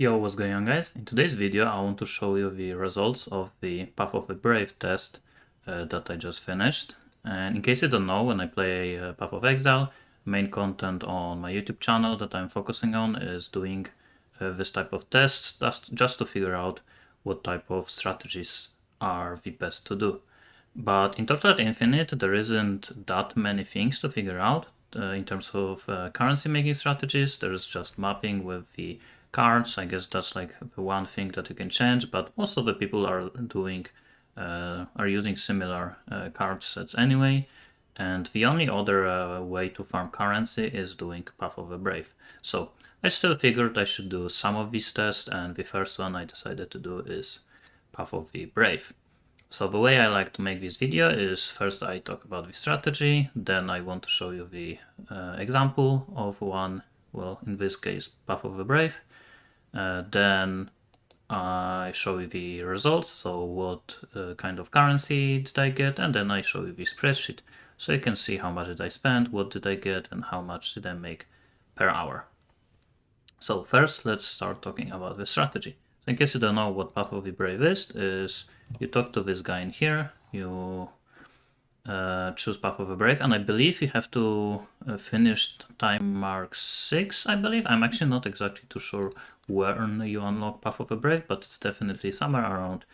Yo, what's going on, guys? In today's video I want to show you the results of the Path of the Brave test that I just finished. And in case you don't know, when I play Path of Exile, main content on my YouTube channel that I'm focusing on is doing this type of tests just to figure out what type of strategies are the best to do. But in Torchlight Infinite there isn't that many things to figure out in terms of currency making strategies. There's just mapping with the cards. I guess that's like the one thing that you can change, but most of the people are using similar card sets anyway. And the only other way to farm currency is doing Path of the Brave. So I still figured I should do some of these tests, and the first one I decided to do is Path of the Brave. So the way I like to make this video is first I talk about the strategy, then I want to show you the example of one, well, in this case Path of the Brave. Then I show you the results, so what kind of currency did I get, and then I show you the spreadsheet, so you can see how much did I spend, what did I get, and how much did I make per hour. So first let's start talking about the strategy. So in case you don't know what Path of the Brave is you talk to this guy in here, you choose Path of the Brave, and I believe you have to finish time mark 6, I believe. I'm actually not exactly too sure when you unlock Path of the Brave, but it's definitely somewhere around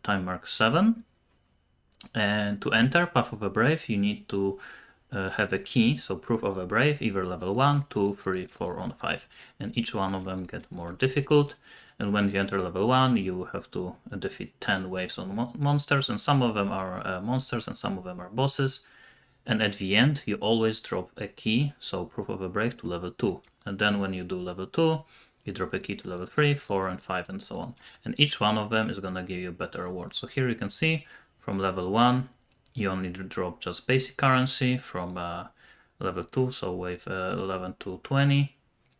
time mark 7. And to enter Path of the Brave, you need to have a key, so Proof of the Brave, either level 1, 2, 3, 4, or 5. And each one of them get more difficult. And when you enter level 1, you have to defeat 10 waves on monsters, and some of them are monsters and some of them are bosses. And at the end, you always drop a key, so Proof of the Brave, to level 2. And then when you do level 2, you drop a key to level 3, 4, and 5, and so on. And each one of them is going to give you better rewards. So here you can see, from level 1, you only drop just basic currency. From level 2, so wave 11 to 20,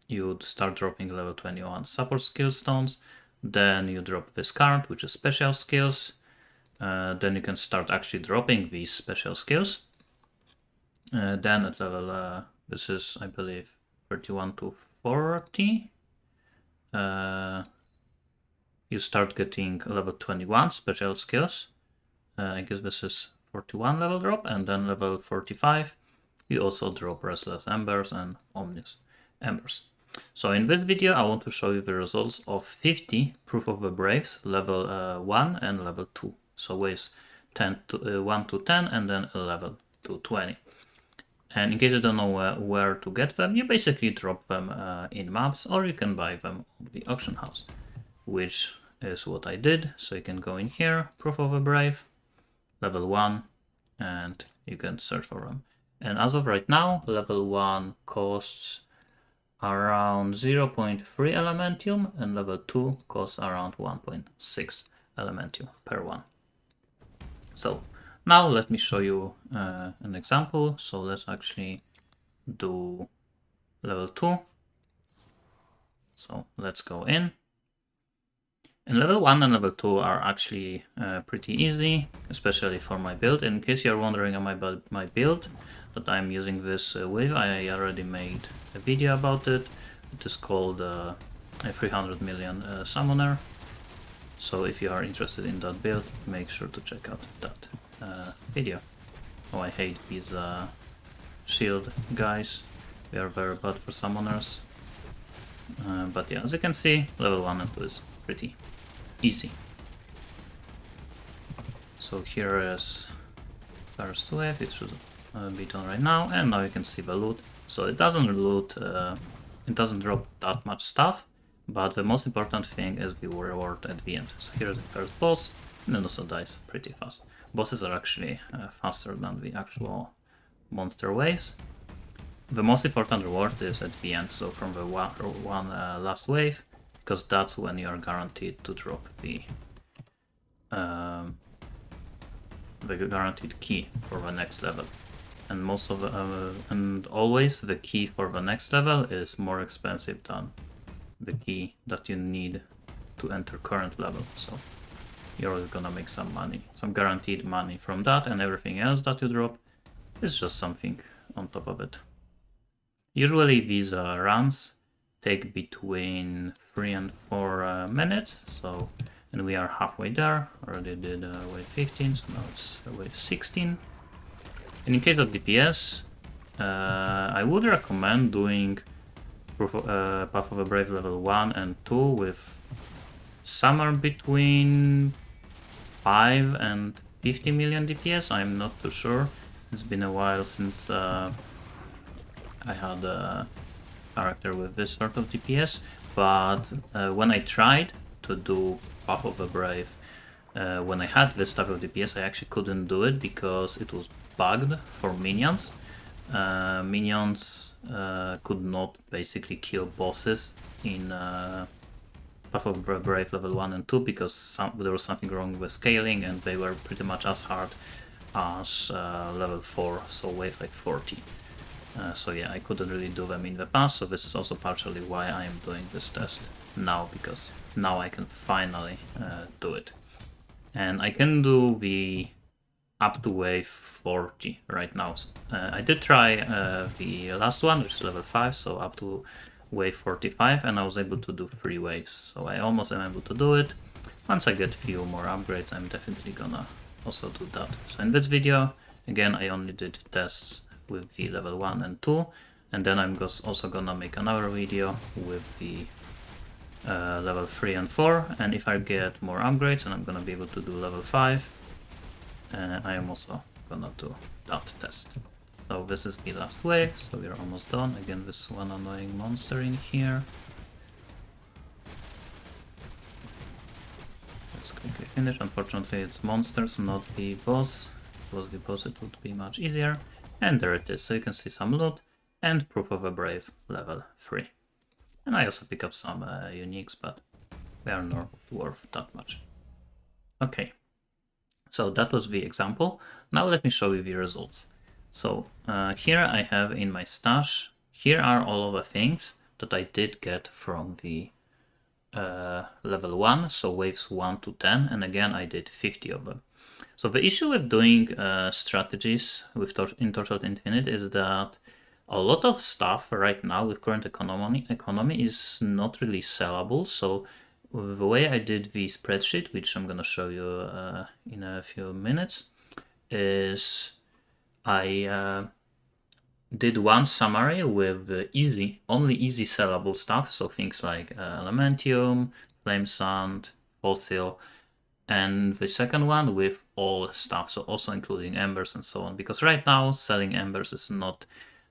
you start dropping level 21 support skill stones. Then you drop this card, which is special skills. Then you can start actually dropping these special skills. Then at level, this is, I believe, 31 to 40, you start getting level 21 special skills. I guess this is 41 level drop, and then level 45, you also drop Restless Embers and Omnious Embers. So in this video, I want to show you the results of 50 Proof of the Braves, level 1 and level 2. So waves 1 to 10 and then 11 to 20. And in case you don't know where to get them, you basically drop them in maps, or you can buy them on the auction house, which is what I did. So you can go in here, Proof of the Brave, level 1, and you can search for them. And as of right now, level 1 costs around 0.3 elementium, and level 2 costs around 1.6 elementium per one. So now let me show you an example. So let's actually do level 2. So let's go in. And level 1 and level 2 are actually pretty easy, especially for my build. In case you're wondering about my build that I'm using this with, I already made a video about it. It is called a 300 million summoner. So if you are interested in that build, make sure to check out that video. Oh, I hate these shield guys. They are very bad for summoners. But yeah, as you can see, level 1 and 2 is pretty easy. So here is first wave, it should be done right now, and now you can see the loot. So it doesn't loot, it doesn't drop that much stuff, but the most important thing is the reward at the end. So here's the first boss, and then also dies pretty fast. Bosses are actually faster than the actual monster waves. The most important reward is at the end, so from the one last wave, because that's when you are guaranteed to drop the guaranteed key for the next level. And most of and always the key for the next level is more expensive than the key that you need to enter current level. So you're always gonna make some money, some guaranteed money from that, and everything else that you drop is just something on top of it. Usually these runs take between 3 and 4 minutes. So, and we are halfway there. Already did wave 15, so now it's wave 16. And in case of DPS, I would recommend doing Path of a Brave level 1 and 2 with somewhere between 5 and 50 million DPS. I'm not too sure. It's been a while since I had a character with this sort of DPS, but when I tried to do Path of the Brave, when I had this type of DPS, I actually couldn't do it because it was bugged for minions. Minions could not basically kill bosses in Path of the Brave level 1 and 2 because there was something wrong with scaling and they were pretty much as hard as level 4, so wave like 40. So yeah, I couldn't really do them in the past, so this is also partially why I am doing this test now, because now I can finally do it. And I can do the up to wave 40 right now. I did try the last one, which is level 5, so up to wave 45, and I was able to do 3 waves, so I almost am able to do it. Once I get a few more upgrades, I'm definitely gonna also do that. So in this video, again, I only did tests with the level 1 and 2, and then I'm also gonna make another video with the level 3 and 4, and if I get more upgrades and I'm gonna be able to do level 5, I am also gonna do that test. So this is the last wave, so we're almost done. Again, this one annoying monster in here. Let's quickly finish. Unfortunately, it's monsters, not the boss. If it was the boss, it would be much easier. And there it is. So you can see some loot and Proof of a Brave level 3. And I also pick up some uniques, but they are not worth that much. Okay, so that was the example. Now let me show you the results. So here I have in my stash, here are all of the things that I did get from the level 1, so waves 1 to 10, and again I did 50 of them. So the issue with doing strategies with in Torchlight Infinite is that a lot of stuff right now with current economy is not really sellable. So the way I did the spreadsheet, which I'm gonna show you in a few minutes, is I did one summary with only easy sellable stuff, so things like Elementium, Flame Sand, Fossil, and the second one with all stuff, so also including embers and so on, because right now selling embers is not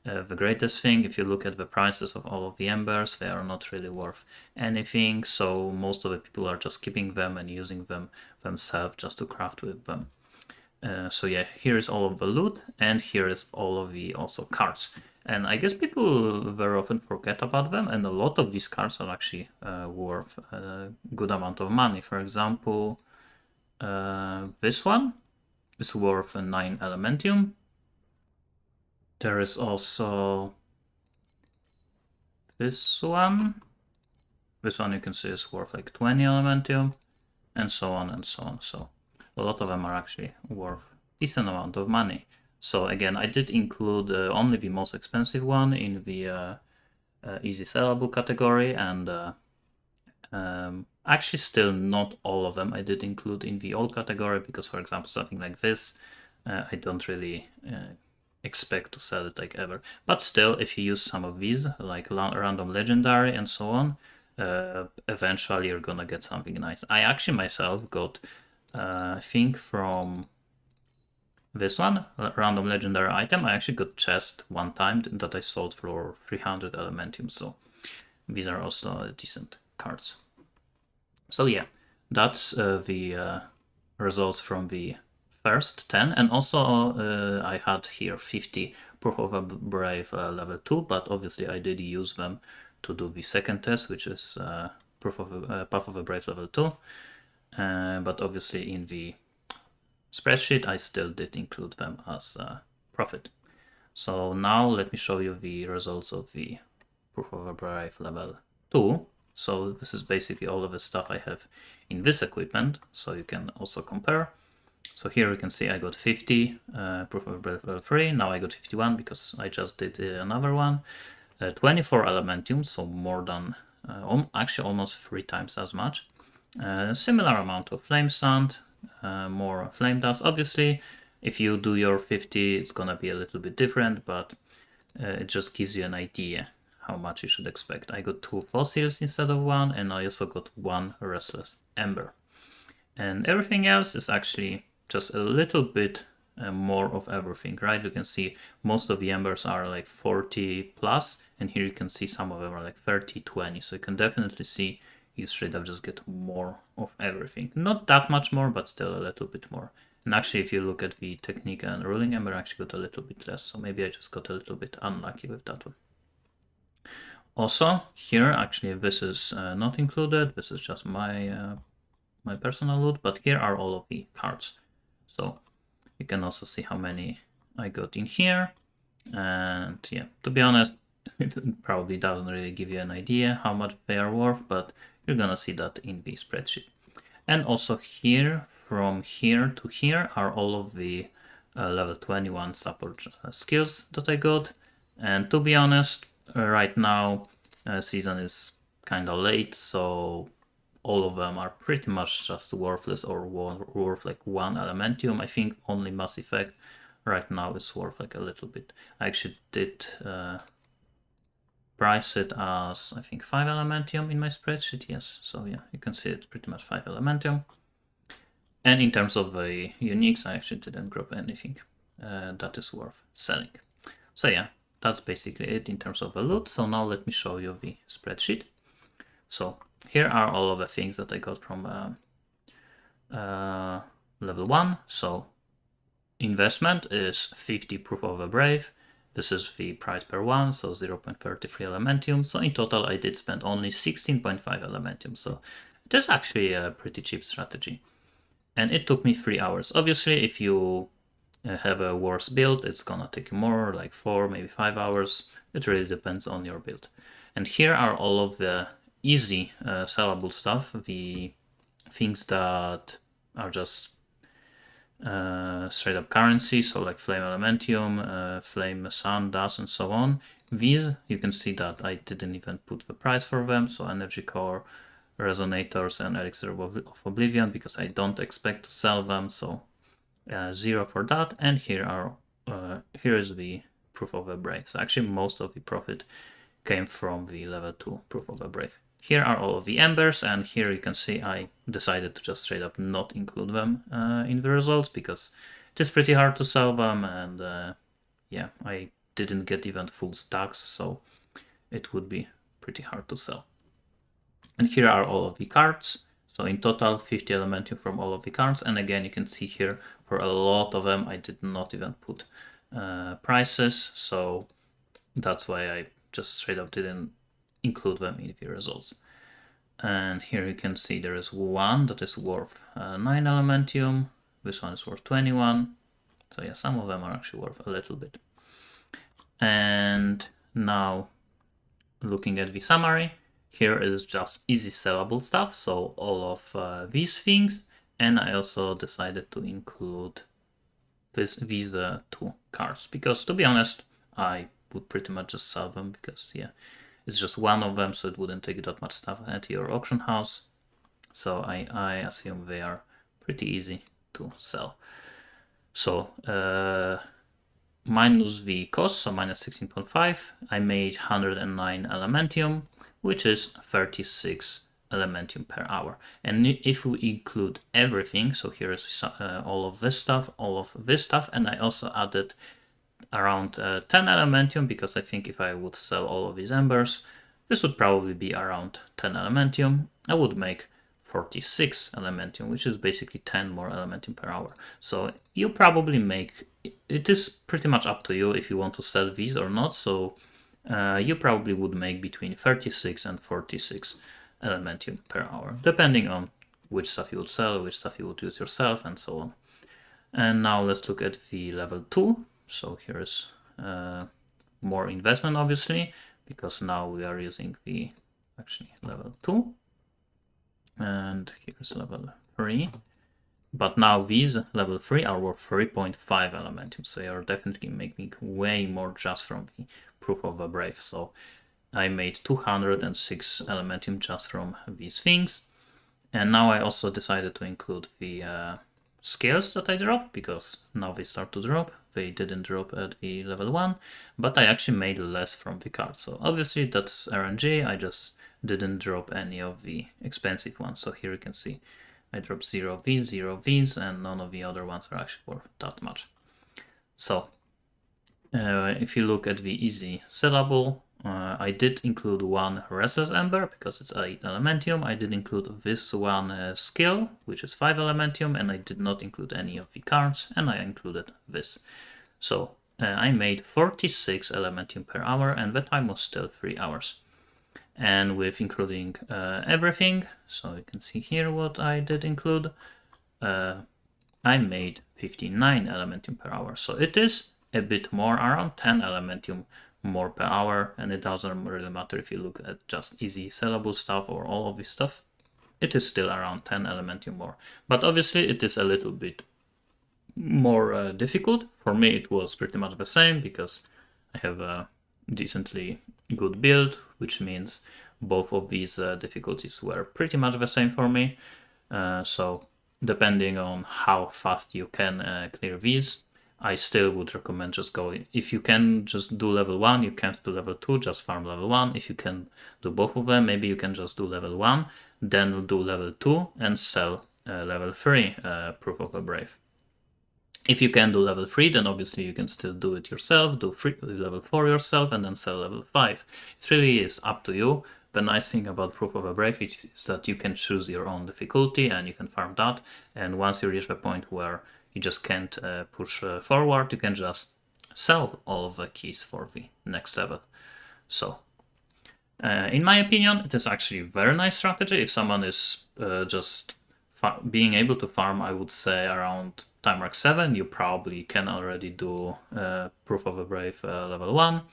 the greatest thing. If you look at the prices of all of the embers, they are not really worth anything, so most of the people are just keeping them and using them themselves just to craft with them. So yeah, here is all of the loot, and here is all of the also cards. And I guess people very often forget about them, and a lot of these cards are actually worth a good amount of money. For example, this one is worth 9 Elementium. There is also this one. This one you can see is worth like 20 Elementium, and so on and so on. So a lot of them are actually worth a decent amount of money. So again, I did include only the most expensive one in the easy sellable category, and actually still not all of them I did include in the old category, because for example something like this I don't really expect to sell it like ever. But still, if you use some of these like random legendary and so on, eventually you're gonna get something nice. I actually myself got I think from this one, random legendary item, I actually got chest one time that I sold for 300 Elementium, so these are also decent cards. So yeah, that's the results from the first 10, and also I had here 50 Proof of a Brave level 2, but obviously I did use them to do the second test, which is Path of a Brave level 2. But obviously in the spreadsheet I still did include them as profit. So now let me show you the results of the Proof of a Brave level 2. So this is basically all of the stuff I have in this equipment, so you can also compare. So here you can see I got 50 Proof of a Brave level 3, now I got 51 because I just did another one. 24 Elementium, so more than, actually almost 3 times as much. Similar amount of Flame Sand, more Flame Dust. Obviously, if you do your 50, it's gonna be a little bit different, but it just gives you an idea how much you should expect. I got 2 fossils instead of 1, and I also got 1 restless ember. And everything else is actually just a little bit more of everything, right? You can see most of the embers are like 40 plus, and here you can see some of them are like 30, 20. So you can definitely see you straight up just get more of everything. Not that much more, but still a little bit more. And actually, if you look at the technique and ruling ember, I actually got a little bit less. So maybe I just got a little bit unlucky with that one. Also, here, actually, this is not included. This is just my my personal loot, but here are all of the cards. So you can also see how many I got in here. And yeah, to be honest, it probably doesn't really give you an idea how much they are worth, but you're gonna see that in the spreadsheet. And also here, from here to here, are all of the level 21 support skills that I got. And to be honest, right now, season is kind of late, so all of them are pretty much just worthless or worth like 1 Elementium. I think only Mass Effect right now is worth like a little bit. I actually did price it as, I think, 5 Elementium in my spreadsheet, yes. So yeah, you can see it's pretty much 5 Elementium. And in terms of the uniques, I actually didn't grab anything that is worth selling. So yeah, that's basically it in terms of the loot. So now let me show you the spreadsheet. So here are all of the things that I got from level 1. So investment is 50 Proof of the Brave. This is the price per one, so 0.33 Elementium. So in total, I did spend only 16.5 Elementium. So it is actually a pretty cheap strategy. And it took me 3 hours. Obviously, if you have a worse build, it's gonna take you more, like 4, maybe 5 hours. It really depends on your build. And here are all of the easy sellable stuff, the things that are just straight up currency, so like Flame Elementium, Flame Sand, Dust, and so on. These, you can see that I didn't even put the price for them, so Energy Core, Resonators, and Elixir of Oblivion, because I don't expect to sell them, so 0 for that. And here is the Proof of the Brave. So actually most of the profit came from the level 2 Proof of the Brave. Here are all of the embers, and here you can see I decided to just straight up not include them in the results, because it is pretty hard to sell them, and yeah, I didn't get even full stacks, so it would be pretty hard to sell. And here are all of the cards. So in total, 50 Elementium from all of the cards, and again, you can see here, for a lot of them, I did not even put prices, so that's why I just straight up didn't include them in the results. And here you can see there is one that is worth 9 Elementium. This one is worth 21. So yeah, some of them are actually worth a little bit. And now looking at the summary, here is just easy sellable stuff. So all of these things. And I also decided to include these 2 cards, because to be honest, I would pretty much just sell them, because yeah, it's just one of them, so it wouldn't take that much stuff at your auction house. So I assume they are pretty easy to sell. So minus the cost, so minus 16.5, I made 109 Elementium, which is 36 Elementium per hour. And if we include everything, so here is all of this stuff, and I also added around 10 Elementium, because I think if I would sell all of these embers, this would probably be around 10 Elementium. I would make 46 Elementium, which is basically 10 more Elementium per hour. So you probably make, it is pretty much up to you if you want to sell these or not. So you probably would make between 36 and 46 Elementium per hour, depending on which stuff you would sell, which stuff you would use yourself, and so on. And now let's look at the level 2. So here's more investment, obviously, because now we are using the actually level 2. And here's level 3. But now these level 3 are worth 3.5 Elementium. So they are definitely making way more just from the Proof of a Brave. So I made 206 Elementium just from these things. And now I also decided to include the scales that I dropped, because now they start to drop. They didn't drop at the level 1, but I actually made less from the cards. So obviously that's RNG, I just didn't drop any of the expensive ones. So here you can see I dropped 0 of these, 0 of these, and none of the other ones are actually worth that much. So if you look at the easy sellable, I did include one Restless Ember because it's 8 Elementium. I did include this one skill, which is 5 Elementium, and I did not include any of the cards, and I included this. So I made 46 Elementium per hour, and the time was still 3 hours. And with including everything, so you can see here what I did include, I made 59 Elementium per hour. So it is a bit more, around 10 Elementium more per hour, and it doesn't really matter if you look at just easy sellable stuff or all of this stuff. It is still around 10 Elementium more, but obviously it is a little bit more difficult. For me it was pretty much the same because I have a decently good build, which means both of these difficulties were pretty much the same for me. So depending on how fast you can clear these, I still would recommend just going. If you can just do level 1, you can't do level 2, just farm level 1. If you can do both of them, maybe you can just do level 1, then do level 2 and sell level 3 Proof of a Brave. If you can do level 3, then obviously you can still do it yourself, do level 4 yourself, and then sell level 5. It really is up to you. The nice thing about Proof of a Brave is that you can choose your own difficulty and you can farm that. And once you reach the point where you just can't push forward, you can just sell all of the keys for the next level. So, in my opinion, it is actually a very nice strategy. If someone is just being able to farm, I would say around time mark 7, you probably can already do Proof of a Brave level 1.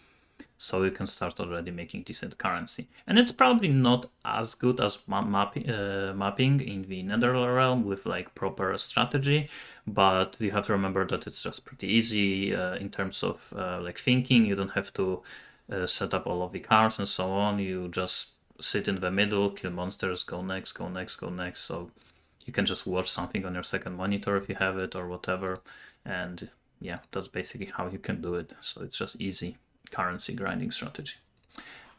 So you can start already making decent currency. And it's probably not as good as mapping in the Netherrealm with like proper strategy, but you have to remember that it's just pretty easy in terms of like thinking. You don't have to set up all of the cards and so on. You just sit in the middle, kill monsters, go next, go next, go next. So you can just watch something on your second monitor if you have it or whatever. And yeah, that's basically how you can do it. So it's just easy currency grinding strategy.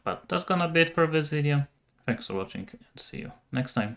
But that's gonna be it for this video. Thanks for watching and see you next time.